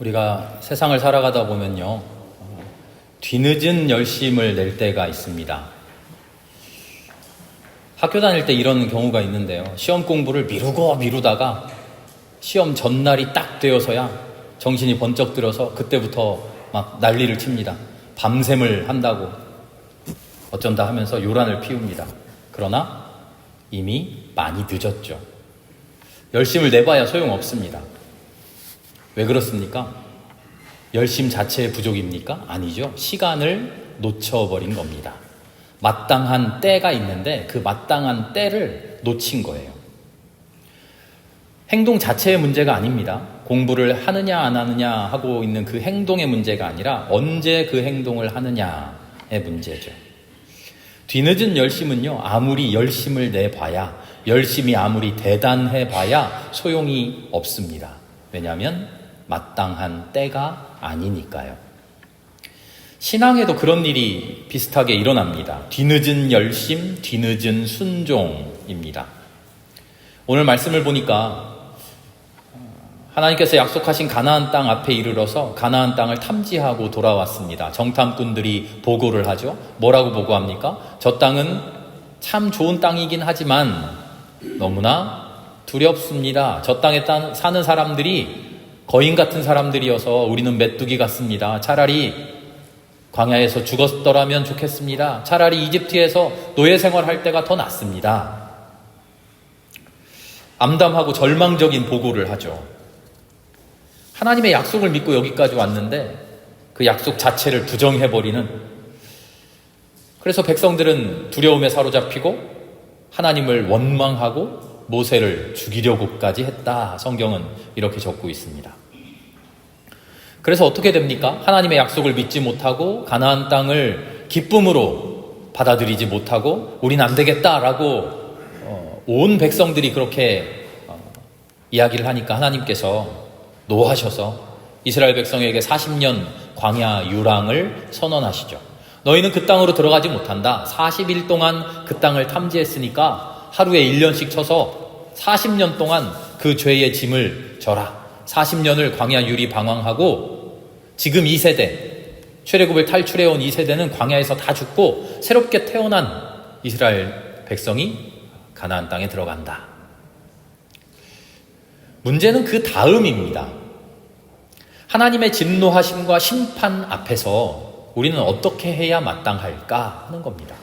우리가 세상을 살아가다 보면요, 뒤늦은 열심을 낼 때가 있습니다. 학교 다닐 때 이런 경우가 있는데요. 시험 공부를 미루다가 시험 전날이 딱 되어서야 정신이 번쩍 들어서 그때부터 막 난리를 칩니다. 밤샘을 한다고 어쩐다 하면서 요란을 피웁니다. 그러나 이미 많이 늦었죠. 열심을 내봐야 소용없습니다. 왜 그렇습니까? 열심 자체의 부족입니까? 아니죠. 시간을 놓쳐버린 겁니다. 마땅한 때가 있는데 그 마땅한 때를 놓친 거예요. 행동 자체의 문제가 아닙니다. 공부를 하느냐 안 하느냐 하고 있는 그 행동의 문제가 아니라 언제 그 행동을 하느냐의 문제죠. 뒤늦은 열심은요, 아무리 열심을 내봐야, 열심이 아무리 대단해봐야 소용이 없습니다. 왜냐하면 마땅한 때가 아니니까요. 신앙에도 그런 일이 비슷하게 일어납니다. 뒤늦은 열심, 뒤늦은 순종입니다. 오늘 말씀을 보니까 하나님께서 약속하신 가나안 땅 앞에 이르러서 가나안 땅을 탐지하고 돌아왔습니다. 정탐꾼들이 보고를 하죠. 뭐라고 보고합니까? 저 땅은 참 좋은 땅이긴 하지만 너무나 두렵습니다. 저 땅에 사는 사람들이 거인 같은 사람들이어서 우리는 메뚜기 같습니다. 차라리 광야에서 죽었더라면 좋겠습니다. 차라리 이집트에서 노예 생활할 때가 더 낫습니다. 암담하고 절망적인 보고를 하죠. 하나님의 약속을 믿고 여기까지 왔는데 그 약속 자체를 부정해버리는, 그래서 백성들은 두려움에 사로잡히고 하나님을 원망하고 모세를 죽이려고까지 했다. 성경은 이렇게 적고 있습니다. 그래서 어떻게 됩니까? 하나님의 약속을 믿지 못하고 가나안 땅을 기쁨으로 받아들이지 못하고 우린 안 되겠다라고 온 백성들이 그렇게 이야기를 하니까 하나님께서 노하셔서 이스라엘 백성에게 40년 광야 유랑을 선언하시죠. 너희는 그 땅으로 들어가지 못한다. 40일 동안 그 땅을 탐지했으니까 하루에 1년씩 쳐서 40년 동안 그 죄의 짐을 져라. 40년을 광야 유리 방황하고 지금 2세대, 출애굽을 탈출해온 2세대는 광야에서 다 죽고 새롭게 태어난 이스라엘 백성이 가나안 땅에 들어간다. 문제는 그 다음입니다. 하나님의 진노하심과 심판 앞에서 우리는 어떻게 해야 마땅할까 하는 겁니다.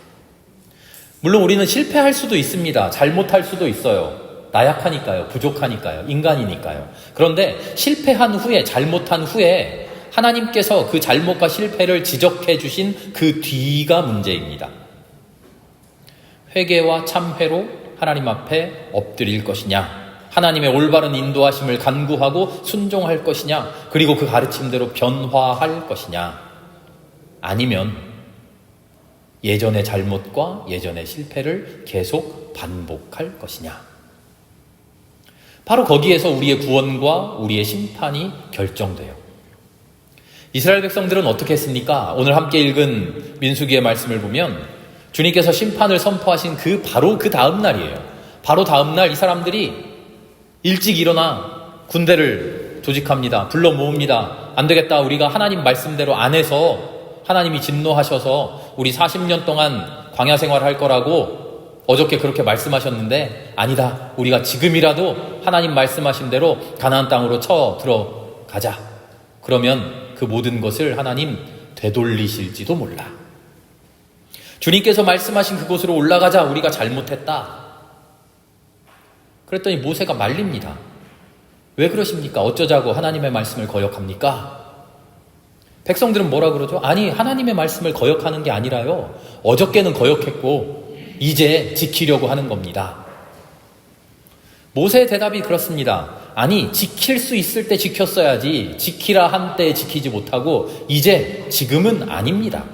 물론 우리는 실패할 수도 있습니다. 잘못할 수도 있어요. 나약하니까요. 부족하니까요. 인간이니까요. 그런데 실패한 후에, 잘못한 후에 하나님께서 그 잘못과 실패를 지적해 주신 그 뒤가 문제입니다. 회개와 참회로 하나님 앞에 엎드릴 것이냐, 하나님의 올바른 인도하심을 간구하고 순종할 것이냐, 그리고 그 가르침대로 변화할 것이냐, 아니면 예전의 잘못과 예전의 실패를 계속 반복할 것이냐. 바로 거기에서 우리의 구원과 우리의 심판이 결정돼요. 이스라엘 백성들은 어떻게 했습니까? 오늘 함께 읽은 민수기의 말씀을 보면 주님께서 심판을 선포하신 바로 그 다음 날이에요. 바로 다음 날 이 사람들이 일찍 일어나 군대를 조직합니다. 불러 모읍니다. 안 되겠다. 우리가 하나님 말씀대로 안 해서 하나님이 진노하셔서 우리 40년 동안 광야 생활할 거라고 어저께 그렇게 말씀하셨는데 아니다. 우리가 지금이라도 하나님 말씀하신 대로 가나안 땅으로 쳐 들어가자. 그러면 그 모든 것을 하나님 되돌리실지도 몰라. 주님께서 말씀하신 그곳으로 올라가자. 우리가 잘못했다. 그랬더니 모세가 말립니다. 왜 그러십니까? 어쩌자고 하나님의 말씀을 거역합니까? 백성들은 뭐라 그러죠? 아니, 하나님의 말씀을 거역하는 게 아니라요, 어저께는 거역했고 이제 지키려고 하는 겁니다. 모세의 대답이 그렇습니다. 아니, 지킬 수 있을 때 지켰어야지, 지키라 한 때 지키지 못하고 지금은 아닙니다.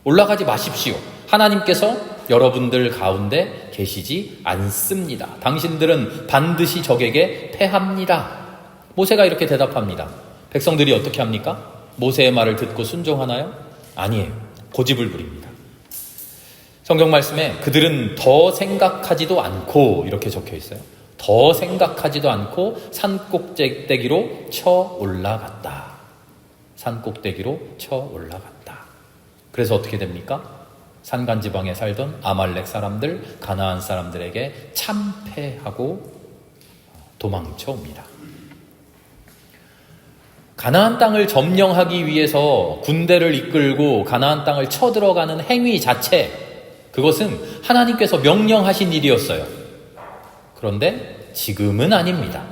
올라가지 마십시오. 하나님께서 여러분들 가운데 계시지 않습니다. 당신들은 반드시 적에게 패합니다. 모세가 이렇게 대답합니다. 백성들이 어떻게 합니까? 모세의 말을 듣고 순종하나요? 아니에요. 고집을 부립니다. 성경 말씀에 그들은 더 생각하지도 않고 이렇게 적혀 있어요. 더 생각하지도 않고 산꼭대기로 쳐 올라갔다. 산 꼭대기로 쳐 올라갔다. 그래서 어떻게 됩니까? 산간지방에 살던 아말렉 사람들, 가나안 사람들에게 참패하고 도망쳐 옵니다. 가나안 땅을 점령하기 위해서 군대를 이끌고 가나안 땅을 쳐들어가는 행위 자체, 그것은 하나님께서 명령하신 일이었어요. 그런데 지금은 아닙니다.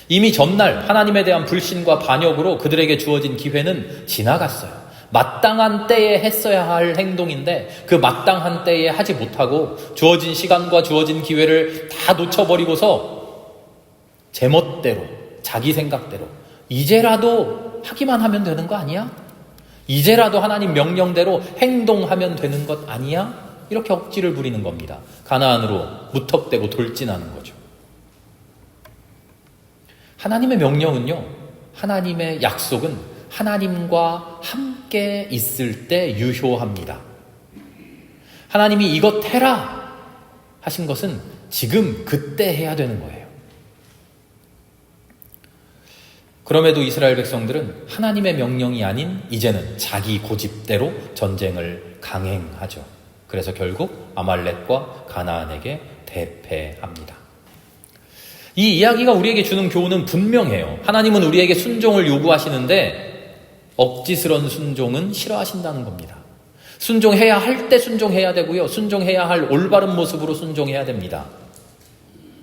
이미 전날 하나님에 대한 불신과 반역으로 그들에게 주어진 기회는 지나갔어요. 마땅한 때에 했어야 할 행동인데 그 마땅한 때에 하지 못하고 주어진 시간과 주어진 기회를 다 놓쳐버리고서 제멋대로, 자기 생각대로 이제라도 하기만 하면 되는 거 아니야? 이제라도 하나님 명령대로 행동하면 되는 것 아니야? 이렇게 억지를 부리는 겁니다. 가나안으로 무턱대고 돌진하는 거죠. 하나님의 명령은요, 하나님의 약속은 하나님과 함께 있을 때 유효합니다. 하나님이 이것 해라 하신 것은 지금 그때 해야 되는 거예요. 그럼에도 이스라엘 백성들은 하나님의 명령이 아닌 이제는 자기 고집대로 전쟁을 강행하죠. 그래서 결국 아말렉과 가나안에게 대패합니다. 이 이야기가 우리에게 주는 교훈은 분명해요. 하나님은 우리에게 순종을 요구하시는데 억지스런 순종은 싫어하신다는 겁니다. 순종해야 할 때 순종해야 되고요. 순종해야 할 올바른 모습으로 순종해야 됩니다.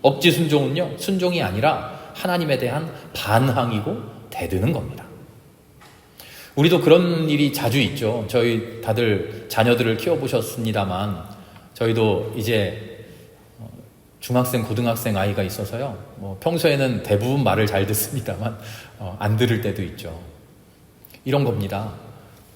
억지 순종은요, 순종이 아니라 하나님에 대한 반항이고 대드는 겁니다. 우리도 그런 일이 자주 있죠. 저희 다들 자녀들을 키워보셨습니다만 저희도 이제 중학생, 고등학생 아이가 있어서요. 평소에는 대부분 말을 잘 듣습니다만 안 들을 때도 있죠. 이런 겁니다.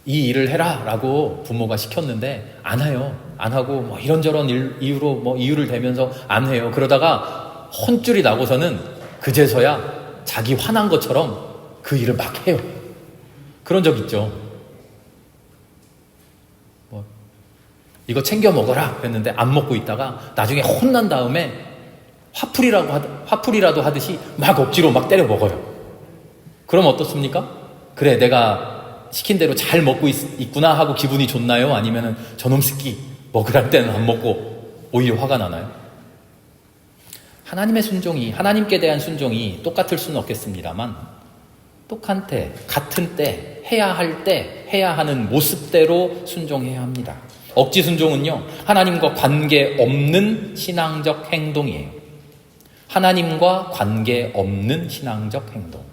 이 일을 해라 라고 부모가 시켰는데 안 해요. 안 하고 이런저런 이유로 이유를 대면서 안 해요. 그러다가 혼쭐이 나고서는 그제서야 자기 화난 것처럼 그 일을 막 해요. 그런 적 있죠. 이거 챙겨 먹어라 그랬는데 안 먹고 있다가 나중에 혼난 다음에 화풀이라도 하듯이 막 억지로 막 때려 먹어요. 그럼 어떻습니까? 그래, 내가 시킨 대로 잘 먹고 있구나 하고 기분이 좋나요? 아니면 저놈 새끼 먹으란 때는 안 먹고 오히려 화가 나나요? 하나님의 순종이, 하나님께 대한 순종이 똑같을 수는 없겠습니다만 같은 때, 해야 할 때, 해야 하는 모습대로 순종해야 합니다. 억지 순종은요, 하나님과 관계없는 신앙적 행동이에요. 하나님과 관계없는 신앙적 행동.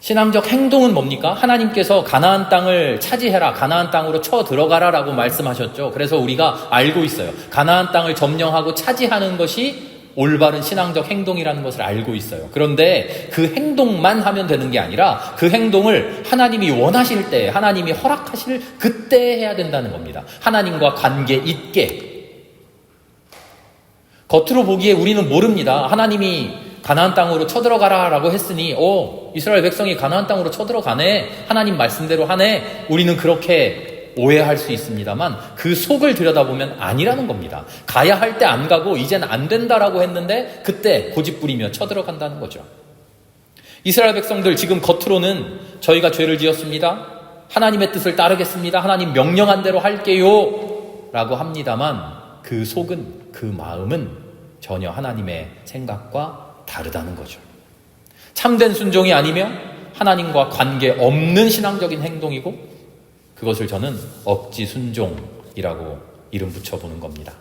신앙적 행동은 뭡니까? 하나님께서 가나안 땅을 차지해라, 가나안 땅으로 쳐 들어가라 라고 말씀하셨죠. 그래서 우리가 알고 있어요. 가나안 땅을 점령하고 차지하는 것이 올바른 신앙적 행동이라는 것을 알고 있어요. 그런데 그 행동만 하면 되는 게 아니라 그 행동을 하나님이 원하실 때, 하나님이 허락하실 그때 해야 된다는 겁니다. 하나님과 관계 있게. 겉으로 보기에 우리는 모릅니다. 하나님이 가나안 땅으로 쳐들어가라 라고 했으니 이스라엘 백성이 가나안 땅으로 쳐들어가네, 하나님 말씀대로 하네, 우리는 그렇게 오해할 수 있습니다만 그 속을 들여다보면 아니라는 겁니다. 가야 할 때 안 가고 이젠 안 된다라고 했는데 그때 고집부리며 쳐들어간다는 거죠. 이스라엘 백성들 지금 겉으로는 저희가 죄를 지었습니다, 하나님의 뜻을 따르겠습니다, 하나님 명령한 대로 할게요 라고 합니다만 그 속은, 그 마음은 전혀 하나님의 생각과 다르다는 거죠. 참된 순종이 아니며 하나님과 관계없는 신앙적인 행동이고 그것을 저는 억지 순종이라고 이름 붙여보는 겁니다.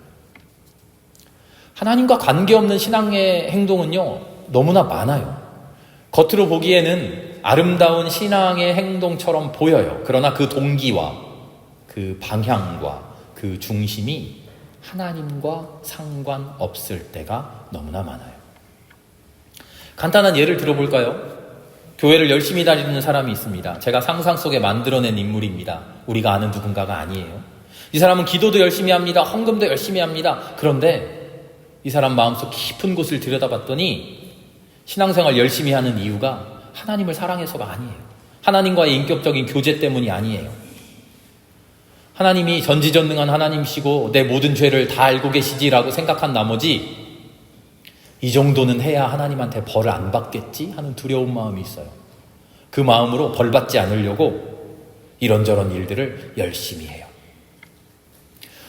하나님과 관계없는 신앙의 행동은요, 너무나 많아요. 겉으로 보기에는 아름다운 신앙의 행동처럼 보여요. 그러나 그 동기와 그 방향과 그 중심이 하나님과 상관없을 때가 너무나 많아요. 간단한 예를 들어볼까요? 교회를 열심히 다니는 사람이 있습니다. 제가 상상 속에 만들어낸 인물입니다. 우리가 아는 누군가가 아니에요. 이 사람은 기도도 열심히 합니다. 헌금도 열심히 합니다. 그런데 이 사람 마음속 깊은 곳을 들여다봤더니 신앙생활 열심히 하는 이유가 하나님을 사랑해서가 아니에요. 하나님과의 인격적인 교제 때문이 아니에요. 하나님이 전지전능한 하나님이시고 내 모든 죄를 다 알고 계시지라고 생각한 나머지 이 정도는 해야 하나님한테 벌을 안 받겠지 하는 두려운 마음이 있어요. 그 마음으로 벌받지 않으려고 이런저런 일들을 열심히 해요.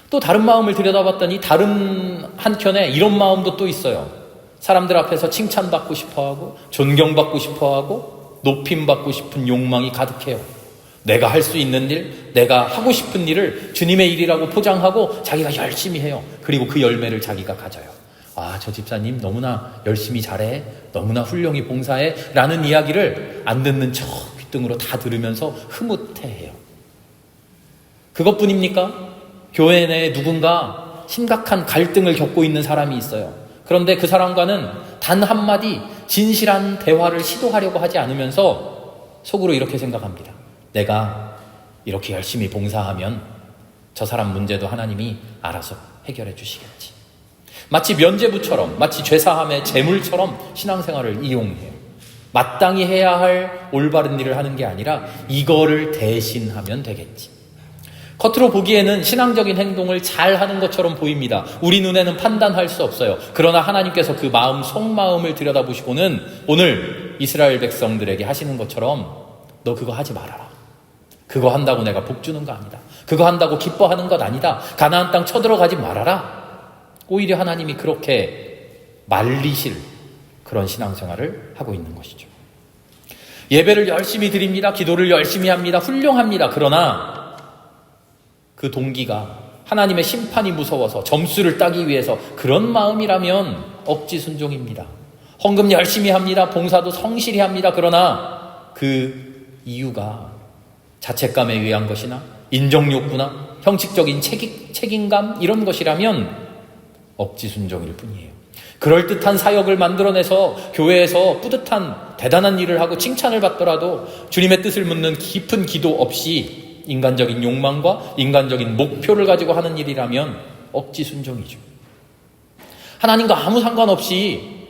또 다른 마음을 들여다봤더니 다른 한켠에 이런 마음도 또 있어요. 사람들 앞에서 칭찬받고 싶어하고 존경받고 싶어하고 높임받고 싶은 욕망이 가득해요. 내가 할 수 있는 일, 내가 하고 싶은 일을 주님의 일이라고 포장하고 자기가 열심히 해요. 그리고 그 열매를 자기가 가져요. 아, 저 집사님 너무나 열심히 잘해, 너무나 훌륭히 봉사해 라는 이야기를 안 듣는 저 귓등으로 다 들으면서 흐뭇해해요. 그것뿐입니까? 교회 내에 누군가 심각한 갈등을 겪고 있는 사람이 있어요. 그런데 그 사람과는 단 한마디 진실한 대화를 시도하려고 하지 않으면서 속으로 이렇게 생각합니다. 내가 이렇게 열심히 봉사하면 저 사람 문제도 하나님이 알아서 해결해 주시겠지. 마치 면죄부처럼, 마치 죄사함의 제물처럼 신앙생활을 이용해요. 마땅히 해야 할 올바른 일을 하는 게 아니라 이거를 대신하면 되겠지. 겉으로 보기에는 신앙적인 행동을 잘 하는 것처럼 보입니다. 우리 눈에는 판단할 수 없어요. 그러나 하나님께서 그 마음 속마음을 들여다보시고는 오늘 이스라엘 백성들에게 하시는 것처럼 너 그거 하지 말아라. 그거 한다고 내가 복 주는 거 아니다. 그거 한다고 기뻐하는 것 아니다. 가나안 땅 쳐들어가지 말아라. 오히려 하나님이 그렇게 말리실 그런 신앙생활을 하고 있는 것이죠. 예배를 열심히 드립니다. 기도를 열심히 합니다. 훌륭합니다. 그러나 그 동기가 하나님의 심판이 무서워서 점수를 따기 위해서 그런 마음이라면 억지 순종입니다. 헌금 열심히 합니다. 봉사도 성실히 합니다. 그러나 그 이유가 자책감에 의한 것이나 인정욕구나 형식적인 책임감 이런 것이라면 억지 순종일 뿐이에요. 그럴듯한 사역을 만들어내서 교회에서 뿌듯한 대단한 일을 하고 칭찬을 받더라도 주님의 뜻을 묻는 깊은 기도 없이 인간적인 욕망과 인간적인 목표를 가지고 하는 일이라면 억지 순종이죠. 하나님과 아무 상관없이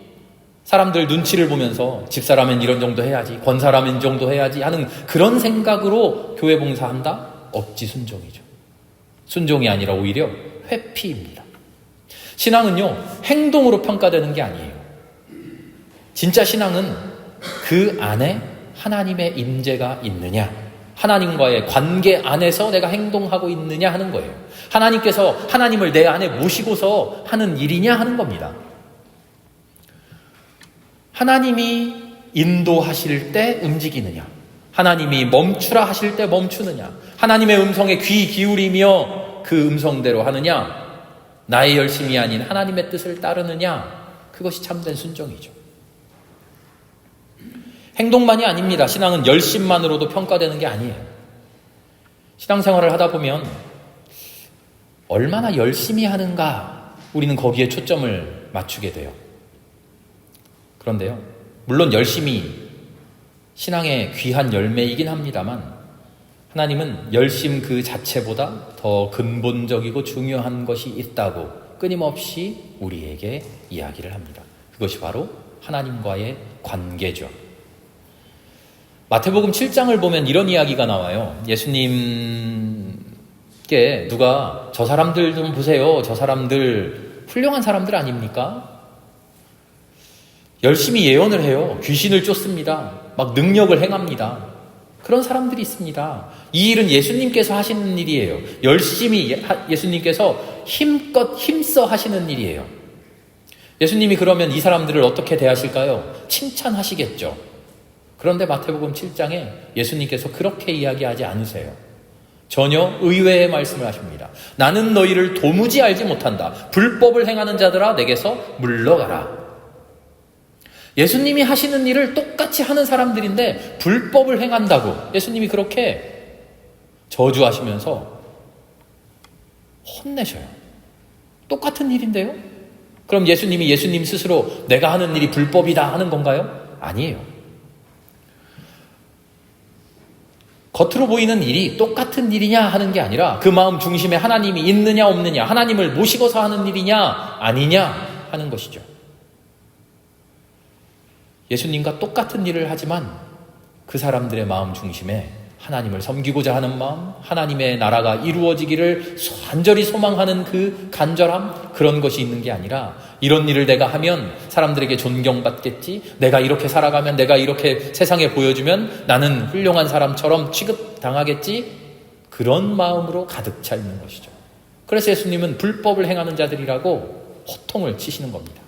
사람들 눈치를 보면서 집사라면 이런 정도 해야지, 권사라면 이 정도 해야지 하는 그런 생각으로 교회 봉사한다? 억지 순종이죠. 순종이 아니라 오히려 회피입니다. 신앙은요, 행동으로 평가되는 게 아니에요. 진짜 신앙은 그 안에 하나님의 임재가 있느냐, 하나님과의 관계 안에서 내가 행동하고 있느냐 하는 거예요. 하나님께서 하나님을 내 안에 모시고서 하는 일이냐 하는 겁니다. 하나님이 인도하실 때 움직이느냐, 하나님이 멈추라 하실 때 멈추느냐, 하나님의 음성에 귀 기울이며 그 음성대로 하느냐, 나의 열심이 아닌 하나님의 뜻을 따르느냐, 그것이 참된 순종이죠. 행동만이 아닙니다. 신앙은 열심만으로도 평가되는 게 아니에요. 신앙생활을 하다 보면 얼마나 열심히 하는가, 우리는 거기에 초점을 맞추게 돼요. 그런데요, 물론 열심히 신앙의 귀한 열매이긴 합니다만 하나님은 열심 그 자체보다 더 근본적이고 중요한 것이 있다고 끊임없이 우리에게 이야기를 합니다. 그것이 바로 하나님과의 관계죠. 마태복음 7장을 보면 이런 이야기가 나와요. 예수님께 누가 저 사람들 좀 보세요, 저 사람들 훌륭한 사람들 아닙니까? 열심히 예언을 해요. 귀신을 쫓습니다. 막 능력을 행합니다. 그런 사람들이 있습니다. 이 일은 예수님께서 하시는 일이에요. 열심히 예수님께서 힘껏 힘써 하시는 일이에요. 예수님이 그러면 이 사람들을 어떻게 대하실까요? 칭찬하시겠죠. 그런데 마태복음 7장에 예수님께서 그렇게 이야기하지 않으세요. 전혀 의외의 말씀을 하십니다. 나는 너희를 도무지 알지 못한다. 불법을 행하는 자들아, 내게서 물러가라. 예수님이 하시는 일을 똑같이 하는 사람들인데 불법을 행한다고 예수님이 그렇게 저주하시면서 혼내셔요. 똑같은 일인데요? 그럼 예수님이 예수님 스스로 내가 하는 일이 불법이다 하는 건가요? 아니에요. 겉으로 보이는 일이 똑같은 일이냐 하는 게 아니라 그 마음 중심에 하나님이 있느냐 없느냐, 하나님을 모시고서 하는 일이냐 아니냐 하는 것이죠. 예수님과 똑같은 일을 하지만 그 사람들의 마음 중심에 하나님을 섬기고자 하는 마음, 하나님의 나라가 이루어지기를 간절히 소망하는 그 간절함, 그런 것이 있는 게 아니라 이런 일을 내가 하면 사람들에게 존경받겠지, 내가 이렇게 살아가면, 내가 이렇게 세상에 보여주면 나는 훌륭한 사람처럼 취급당하겠지, 그런 마음으로 가득 차 있는 것이죠. 그래서 예수님은 불법을 행하는 자들이라고 호통을 치시는 겁니다.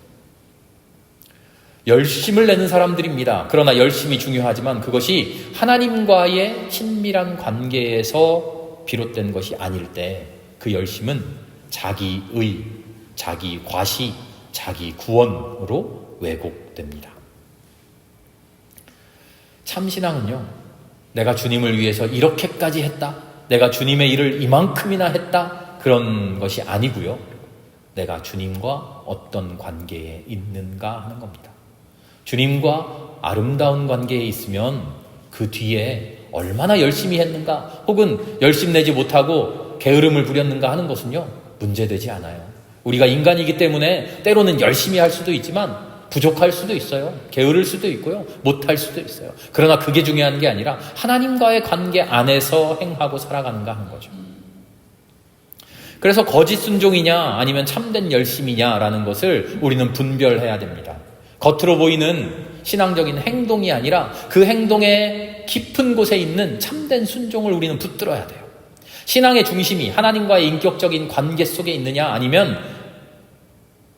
열심을 내는 사람들입니다. 그러나 열심이 중요하지만 그것이 하나님과의 친밀한 관계에서 비롯된 것이 아닐 때 그 열심은 자기의, 자기 과시, 자기 구원으로 왜곡됩니다. 참신앙은요, 내가 주님을 위해서 이렇게까지 했다, 내가 주님의 일을 이만큼이나 했다, 그런 것이 아니고요, 내가 주님과 어떤 관계에 있는가 하는 겁니다. 주님과 아름다운 관계에 있으면 그 뒤에 얼마나 열심히 했는가, 혹은 열심 내지 못하고 게으름을 부렸는가 하는 것은요, 문제되지 않아요. 우리가 인간이기 때문에 때로는 열심히 할 수도 있지만 부족할 수도 있어요. 게으를 수도 있고요, 못할 수도 있어요. 그러나 그게 중요한 게 아니라 하나님과의 관계 안에서 행하고 살아가는가 하는 거죠. 그래서 거짓 순종이냐 아니면 참된 열심이냐라는 것을 우리는 분별해야 됩니다. 겉으로 보이는 신앙적인 행동이 아니라 그 행동의 깊은 곳에 있는 참된 순종을 우리는 붙들어야 돼요. 신앙의 중심이 하나님과의 인격적인 관계 속에 있느냐, 아니면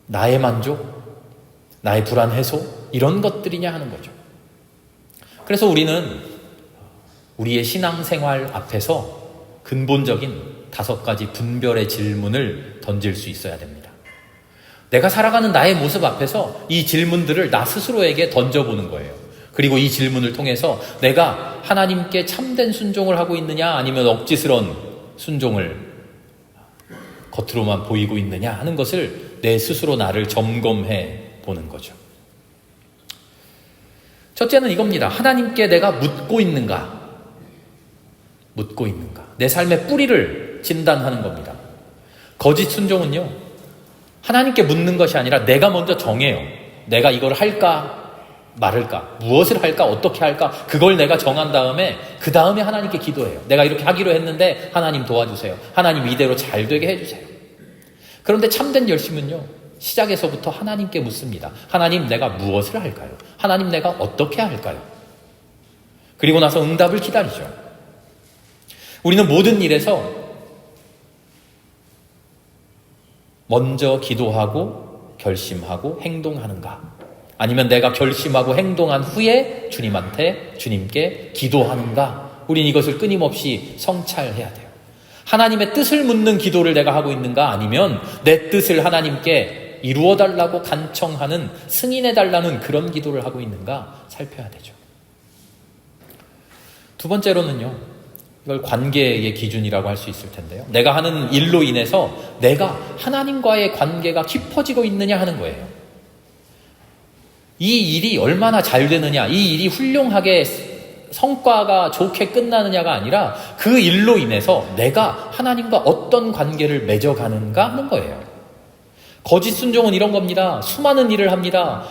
나의 만족, 나의 불안 해소, 이런 것들이냐 하는 거죠. 그래서 우리는 우리의 신앙생활 앞에서 근본적인 5가지 분별의 질문을 던질 수 있어야 됩니다. 내가 살아가는 나의 모습 앞에서 이 질문들을 나 스스로에게 던져보는 거예요. 그리고 이 질문을 통해서 내가 하나님께 참된 순종을 하고 있느냐, 아니면 억지스러운 순종을 겉으로만 보이고 있느냐 하는 것을 내 스스로 나를 점검해 보는 거죠. 첫째는 이겁니다. 하나님께 내가 묻고 있는가? 묻고 있는가? 내 삶의 뿌리를 진단하는 겁니다. 거짓 순종은요, 하나님께 묻는 것이 아니라 내가 먼저 정해요. 내가 이걸 할까 말할까, 무엇을 할까 어떻게 할까, 그걸 내가 정한 다음에 그 다음에 하나님께 기도해요. 내가 이렇게 하기로 했는데 하나님 도와주세요. 하나님 이대로 잘 되게 해주세요. 그런데 참된 열심은요, 시작에서부터 하나님께 묻습니다. 하나님, 내가 무엇을 할까요? 하나님, 내가 어떻게 할까요? 그리고 나서 응답을 기다리죠. 우리는 모든 일에서 먼저 기도하고 결심하고 행동하는가, 아니면 내가 결심하고 행동한 후에 주님께 기도하는가, 우린 이것을 끊임없이 성찰해야 돼요. 하나님의 뜻을 묻는 기도를 내가 하고 있는가, 아니면 내 뜻을 하나님께 이루어달라고 간청하는, 승인해달라는 그런 기도를 하고 있는가 살펴야 되죠. 두 번째로는요, 이걸 관계의 기준이라고 할 수 있을 텐데요, 내가 하는 일로 인해서 내가 하나님과의 관계가 깊어지고 있느냐 하는 거예요. 이 일이 얼마나 잘 되느냐, 이 일이 훌륭하게 성과가 좋게 끝나느냐가 아니라 그 일로 인해서 내가 하나님과 어떤 관계를 맺어가는가 하는 거예요. 거짓 순종은 이런 겁니다. 수많은 일을 합니다.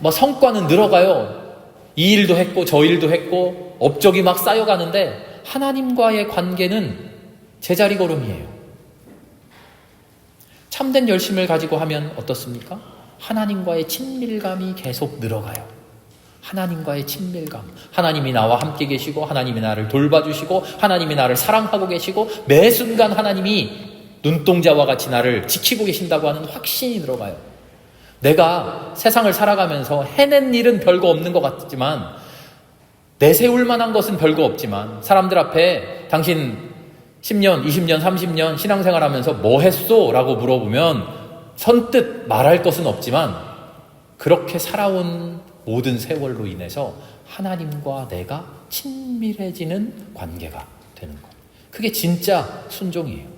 성과는 늘어가요. 이 일도 했고 저 일도 했고 업적이 막 쌓여가는데 하나님과의 관계는 제자리 걸음이에요. 참된 열심을 가지고 하면 어떻습니까? 하나님과의 친밀감이 계속 늘어가요. 하나님과의 친밀감, 하나님이 나와 함께 계시고 하나님이 나를 돌봐주시고 하나님이 나를 사랑하고 계시고 매 순간 하나님이 눈동자와 같이 나를 지키고 계신다고 하는 확신이 늘어가요. 내가 세상을 살아가면서 해낸 일은 별거 없는 것 같지만, 내세울 만한 것은 별거 없지만, 사람들 앞에 당신 10년, 20년, 30년 신앙생활 하면서 뭐 했소? 라고 물어보면 선뜻 말할 것은 없지만, 그렇게 살아온 모든 세월로 인해서 하나님과 내가 친밀해지는 관계가 되는 것. 그게 진짜 순종이에요.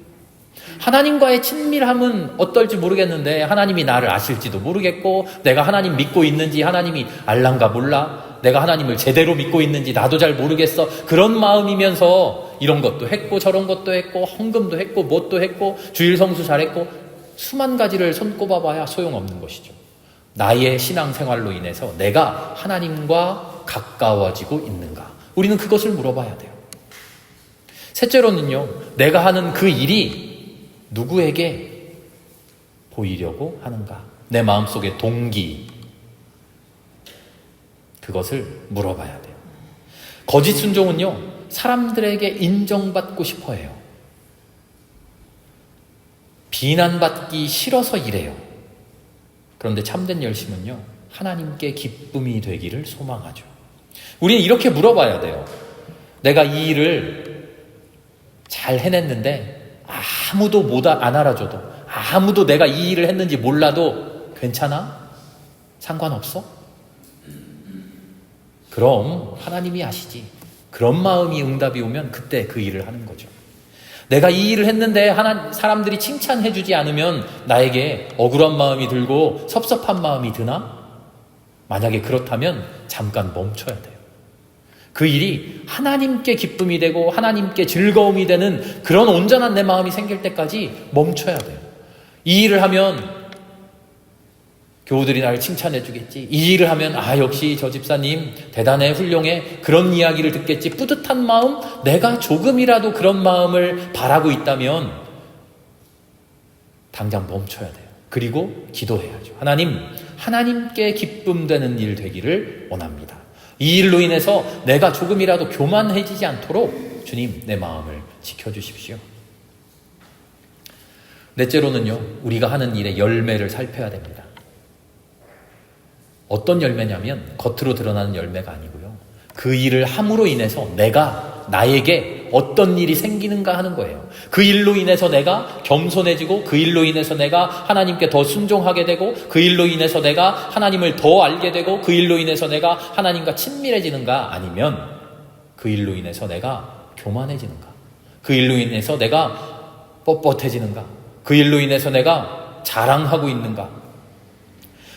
하나님과의 친밀함은 어떨지 모르겠는데 하나님이 나를 아실지도 모르겠고, 내가 하나님 믿고 있는지 하나님이 알란가 몰라, 내가 하나님을 제대로 믿고 있는지 나도 잘 모르겠어, 그런 마음이면서 이런 것도 했고 저런 것도 했고 헌금도 했고 뭣도 했고 주일 성수 잘했고 수만 가지를 손꼽아봐야 소용없는 것이죠. 나의 신앙생활로 인해서 내가 하나님과 가까워지고 있는가, 우리는 그것을 물어봐야 돼요. 셋째로는요, 내가 하는 그 일이 누구에게 보이려고 하는가? 내 마음속의 동기, 그것을 물어봐야 돼요. 거짓 순종은요, 사람들에게 인정받고 싶어 해요. 비난받기 싫어서 이래요. 그런데 참된 열심은요, 하나님께 기쁨이 되기를 소망하죠. 우리는 이렇게 물어봐야 돼요. 내가 이 일을 잘 해냈는데 아무도 안 알아줘도, 아무도 내가 이 일을 했는지 몰라도 괜찮아? 상관없어? 그럼 하나님이 아시지. 그런 마음이 응답이 오면 그때 그 일을 하는 거죠. 내가 이 일을 했는데 사람들이 칭찬해주지 않으면 나에게 억울한 마음이 들고 섭섭한 마음이 드나? 만약에 그렇다면 잠깐 멈춰야 돼요. 그 일이 하나님께 기쁨이 되고 하나님께 즐거움이 되는 그런 온전한 내 마음이 생길 때까지 멈춰야 돼요. 이 일을 하면 교우들이 나를 칭찬해 주겠지. 이 일을 하면 역시 저 집사님 대단해, 훌륭해, 그런 이야기를 듣겠지. 뿌듯한 마음, 내가 조금이라도 그런 마음을 바라고 있다면 당장 멈춰야 돼요. 그리고 기도해야죠. 하나님께 기쁨 되는 일 되기를 원합니다. 이 일로 인해서 내가 조금이라도 교만해지지 않도록 주님, 내 마음을 지켜주십시오. 넷째로는요, 우리가 하는 일의 열매를 살펴야 됩니다. 어떤 열매냐면 겉으로 드러나는 열매가 아니고요, 그 일을 함으로 인해서 나에게 어떤 일이 생기는가 하는 거예요. 그 일로 인해서 내가 겸손해지고, 그 일로 인해서 내가 하나님께 더 순종하게 되고, 그 일로 인해서 내가 하나님을 더 알게 되고, 그 일로 인해서 내가 하나님과 친밀해지는가, 아니면 그 일로 인해서 내가 교만해지는가, 그 일로 인해서 내가 뻣뻣해지는가, 그 일로 인해서 내가 자랑하고 있는가.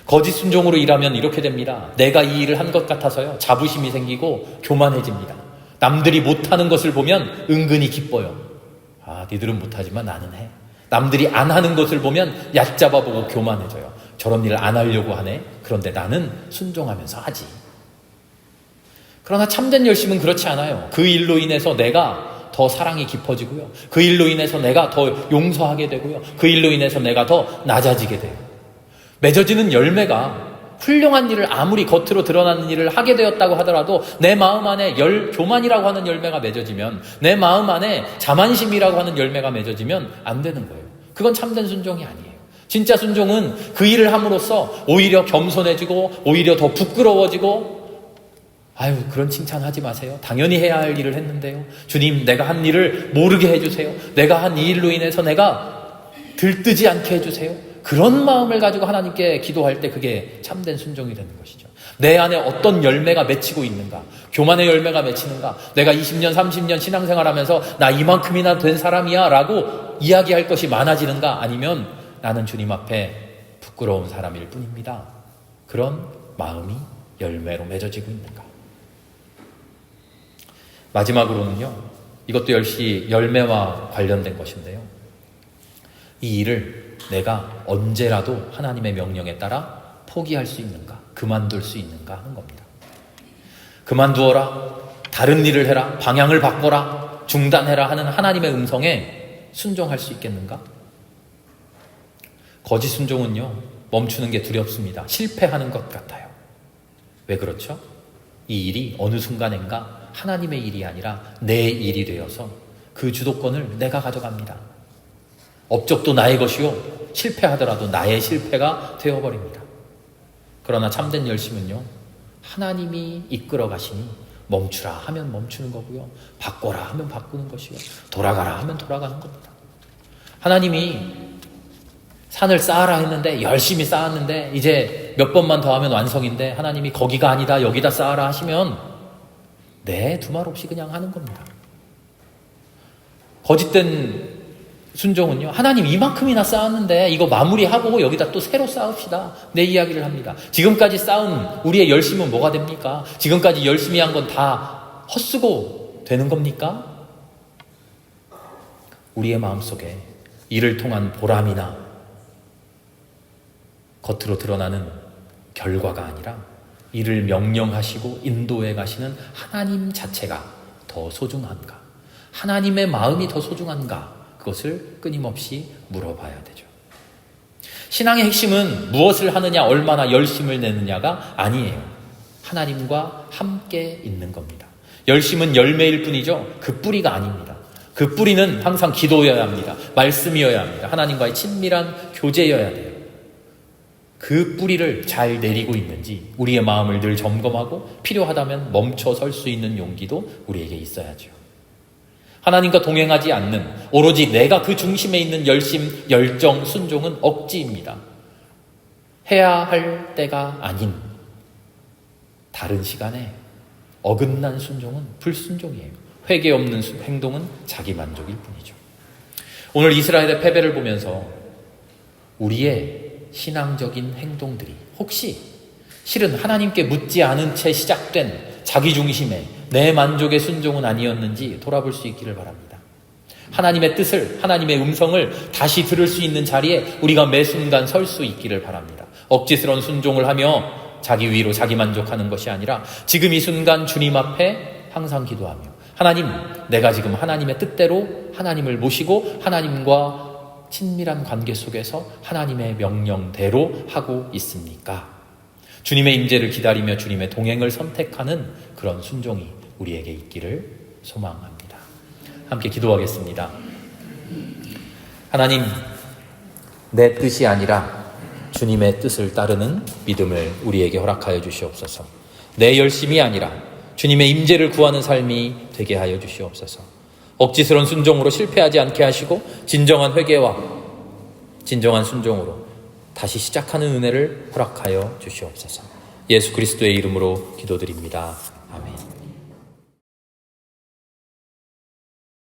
거짓 순종으로 일하면 이렇게 됩니다. 내가 이 일을 한 것 같아서요, 자부심이 생기고 교만해집니다. 남들이 못하는 것을 보면 은근히 기뻐요. 니들은 못하지만 나는 해. 남들이 안 하는 것을 보면 얕잡아보고 교만해져요. 저런 일을 안 하려고 하네. 그런데 나는 순종하면서 하지. 그러나 참된 열심은 그렇지 않아요. 그 일로 인해서 내가 더 사랑이 깊어지고요, 그 일로 인해서 내가 더 용서하게 되고요, 그 일로 인해서 내가 더 낮아지게 돼요. 맺어지는 열매가 훌륭한 일을, 아무리 겉으로 드러나는 일을 하게 되었다고 하더라도 내 마음 안에 교만이라고 하는 열매가 맺어지면, 내 마음 안에 자만심이라고 하는 열매가 맺어지면 안 되는 거예요. 그건 참된 순종이 아니에요. 진짜 순종은 그 일을 함으로써 오히려 겸손해지고, 오히려 더 부끄러워지고, 그런 칭찬하지 마세요. 당연히 해야 할 일을 했는데요. 주님, 내가 한 일을 모르게 해주세요. 내가 한 이 일로 인해서 내가 들뜨지 않게 해주세요. 그런 마음을 가지고 하나님께 기도할 때 그게 참된 순종이 되는 것이죠. 내 안에 어떤 열매가 맺히고 있는가? 교만의 열매가 맺히는가? 내가 20년, 30년 신앙생활하면서 나 이만큼이나 된 사람이야 라고 이야기할 것이 많아지는가? 아니면 나는 주님 앞에 부끄러운 사람일 뿐입니다. 그런 마음이 열매로 맺어지고 있는가? 마지막으로는요, 이것도 역시 열매와 관련된 것인데요, 이 일을 내가 언제라도 하나님의 명령에 따라 포기할 수 있는가, 그만둘 수 있는가 하는 겁니다. 그만두어라, 다른 일을 해라, 방향을 바꿔라, 중단해라 하는 하나님의 음성에 순종할 수 있겠는가? 거짓 순종은요, 멈추는 게 두렵습니다. 실패하는 것 같아요. 왜 그렇죠? 이 일이 어느 순간인가 하나님의 일이 아니라 내 일이 되어서 그 주도권을 내가 가져갑니다. 업적도 나의 것이요, 실패하더라도 나의 실패가 되어버립니다. 그러나 참된 열심은요, 하나님이 이끌어 가시니 멈추라 하면 멈추는 거고요, 바꿔라 하면 바꾸는 것이요, 돌아가라 하면 돌아가는 겁니다. 하나님이 산을 쌓아라 했는데 열심히 쌓았는데 이제 몇 번만 더 하면 완성인데, 하나님이 거기가 아니다 여기다 쌓아라 하시면 두말 없이 그냥 하는 겁니다. 거짓된 순종은요, 하나님 이만큼이나 쌓았는데 이거 마무리하고 여기다 또 새로 쌓읍시다, 내 이야기를 합니다. 지금까지 쌓은 우리의 열심은 뭐가 됩니까? 지금까지 열심히 한 건 다 헛수고 되는 겁니까? 우리의 마음속에 이를 통한 보람이나 겉으로 드러나는 결과가 아니라 이를 명령하시고 인도해 가시는 하나님 자체가 더 소중한가? 하나님의 마음이 더 소중한가? 그것을 끊임없이 물어봐야 되죠. 신앙의 핵심은 무엇을 하느냐, 얼마나 열심을 내느냐가 아니에요. 하나님과 함께 있는 겁니다. 열심은 열매일 뿐이죠. 그 뿌리가 아닙니다. 그 뿌리는 항상 기도여야 합니다. 말씀이어야 합니다. 하나님과의 친밀한 교제여야 돼요. 그 뿌리를 잘 내리고 있는지 우리의 마음을 늘 점검하고 필요하다면 멈춰 설 수 있는 용기도 우리에게 있어야죠. 하나님과 동행하지 않는, 오로지 내가 그 중심에 있는 열심, 열정, 순종은 억지입니다. 해야 할 때가 아닌 다른 시간에 어긋난 순종은 불순종이에요. 회개 없는 행동은 자기 만족일 뿐이죠. 오늘 이스라엘의 패배를 보면서 우리의 신앙적인 행동들이 혹시 실은 하나님께 묻지 않은 채 시작된 자기 중심의 내 만족의 순종은 아니었는지 돌아볼 수 있기를 바랍니다. 하나님의 뜻을, 하나님의 음성을 다시 들을 수 있는 자리에 우리가 매 순간 설 수 있기를 바랍니다. 억지스러운 순종을 하며 자기 위로 자기 만족하는 것이 아니라 지금 이 순간 주님 앞에 항상 기도하며, 하나님, 내가 지금 하나님의 뜻대로 하나님을 모시고 하나님과 친밀한 관계 속에서 하나님의 명령대로 하고 있습니까? 주님의 임재를 기다리며 주님의 동행을 선택하는 그런 순종이 우리에게 있기를 소망합니다. 함께 기도하겠습니다. 하나님, 내 뜻이 아니라 주님의 뜻을 따르는 믿음을 우리에게 허락하여 주시옵소서. 내 열심이 아니라 주님의 임재를 구하는 삶이 되게 하여 주시옵소서. 억지스러운 순종으로 실패하지 않게 하시고 진정한 회개와 진정한 순종으로 다시 시작하는 은혜를 허락하여 주시옵소서. 예수 그리스도의 이름으로 기도드립니다.